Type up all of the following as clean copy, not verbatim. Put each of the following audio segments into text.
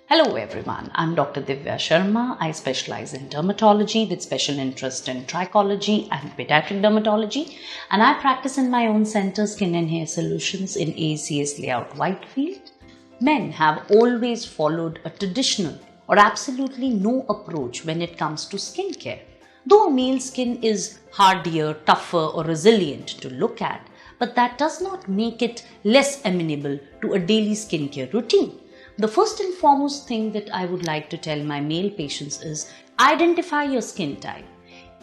Hello everyone, I'm Dr. Divya Sharma. I specialize in dermatology with special interest in trichology and pediatric dermatology, and I practice in my own center, Skin and Hair Solutions, in ACS layout Whitefield. Men have always followed a traditional or absolutely no approach when it comes to skincare. Though a male skin is hardier, tougher or resilient to look at, but that does not make it less amenable to a daily skincare routine. The first and foremost thing that I would like to tell my male patients is identify your skin type.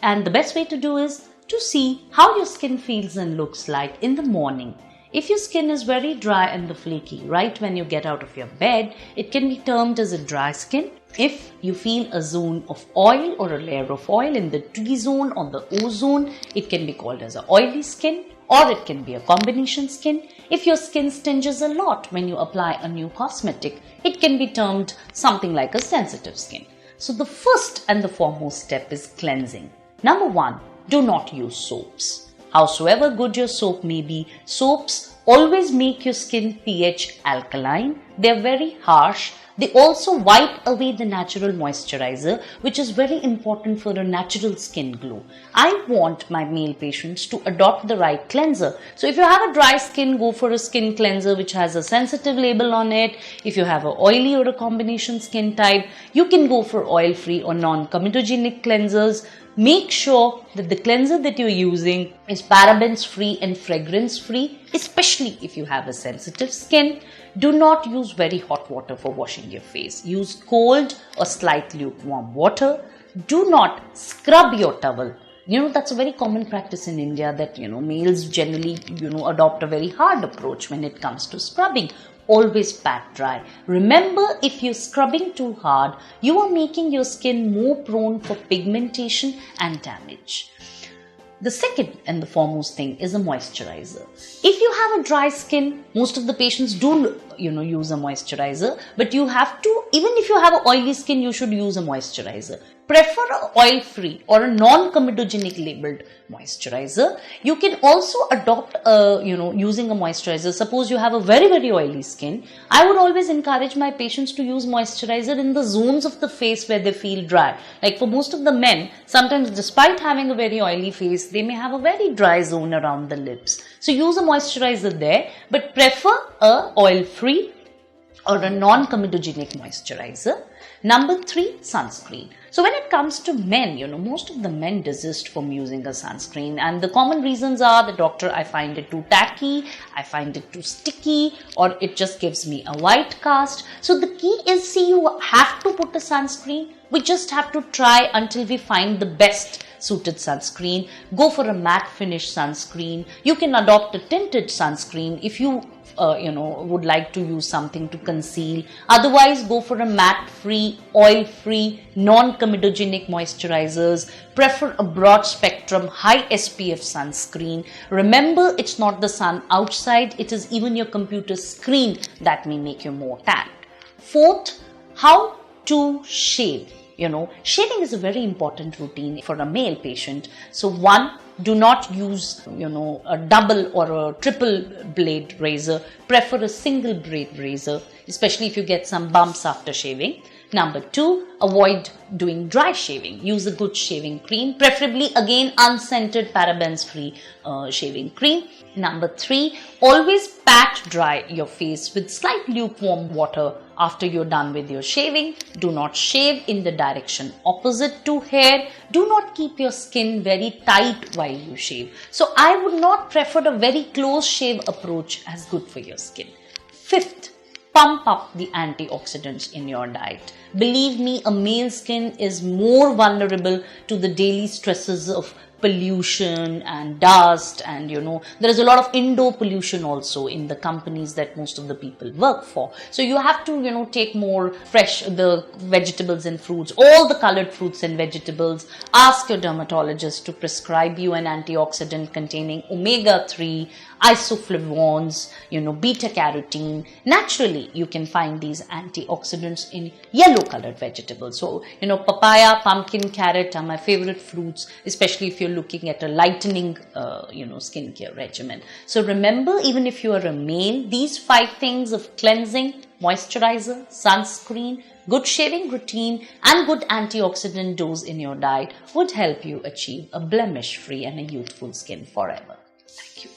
And the best way to do is to see how your skin feels and looks like in the morning. If your skin is very dry and flaky right when you get out of your bed, it can be termed as a dry skin. If you feel a zone of oil or a layer of oil in the T-zone or the O-zone, it can be called as an oily skin, or it can be a combination skin. If your skin stinges a lot when you apply a new cosmetic, it can be termed something like a sensitive skin. So the first and the foremost step is cleansing. Number one, do not use soaps. Howsoever good your soap may be, soaps always make your skin pH alkaline. They're very harsh. They also wipe away the natural moisturizer, which is very important for a natural skin glow. I want my male patients to adopt the right cleanser. So if you have a dry skin, go for a skin cleanser which has a sensitive label on it. If you have an oily or a combination skin type, you can go for oil-free or non-comedogenic cleansers. Make sure that the cleanser that you're using is parabens-free and fragrance-free, especially if you have a sensitive skin. Do not use very hot water for washing your face. Use cold or slight lukewarm water. Do not scrub your towel. That's a very common practice in India that, males generally, adopt a very hard approach when it comes to scrubbing. Always pat dry. Remember, if you're scrubbing too hard, you are making your skin more prone for pigmentation and damage. The second and the foremost thing is a moisturizer. If you have a dry skin, most of the patients do, use a moisturizer, but you have to, even if you have an oily skin, you should use a moisturizer. Prefer an oil-free or a non-comedogenic labeled moisturizer. You can also adopt, using a moisturizer. Suppose you have a very, very oily skin. I would always encourage my patients to use moisturizer in the zones of the face where they feel dry. Like for most of the men, sometimes despite having a very oily face, they may have a very dry zone around the lips. So use a moisturizer there, but prefer a oil-free or a non-comedogenic moisturizer. Number 3, sunscreen. So when it comes to men, most of the men desist from using a sunscreen, and the common reasons are, the doctor, I find it too tacky, I find it too sticky, or it just gives me a white cast. So the key is, see, you have to put a sunscreen. We just have to try until we find the best suited sunscreen. Go for a matte finish sunscreen. You can adopt a tinted sunscreen if you would like to use something to conceal. Otherwise, go for a matte-free, oil-free, non-comedogenic moisturizers. Prefer a broad spectrum, high SPF sunscreen. Remember, it's not the sun outside, it is even your computer screen that may make you more tan. Fourth, how to shave. Shaving is a very important routine for a male patient. So one, do not use, a double or a triple blade razor. Prefer a single blade razor, especially if you get some bumps after shaving. Number 2, avoid doing dry shaving. Use a good shaving cream, preferably again unscented parabens-free shaving cream. Number 3, always pat dry your face with slight lukewarm water after you're done with your shaving. Do not shave in the direction opposite to hair. Do not keep your skin very tight while you shave. So I would not prefer a very close shave approach as good for your skin. Fifth, pump up the antioxidants in your diet. Believe me, a male skin is more vulnerable to the daily stresses of pollution and dust, and there is a lot of indoor pollution also in the companies that most of the people work for. So you have to take more fresh the vegetables and fruits, all the colored fruits and vegetables. Ask your dermatologist to prescribe you an antioxidant containing omega-3, isoflavones, beta carotene. Naturally, you can find these antioxidants in yellow colored vegetables. So, papaya, pumpkin, carrot are my favorite fruits, especially if you're looking at a lightening, skincare regimen. So remember, even if you are a male, these 5 things of cleansing, moisturizer, sunscreen, good shaving routine and good antioxidant dose in your diet would help you achieve a blemish-free and a youthful skin forever. Thank you.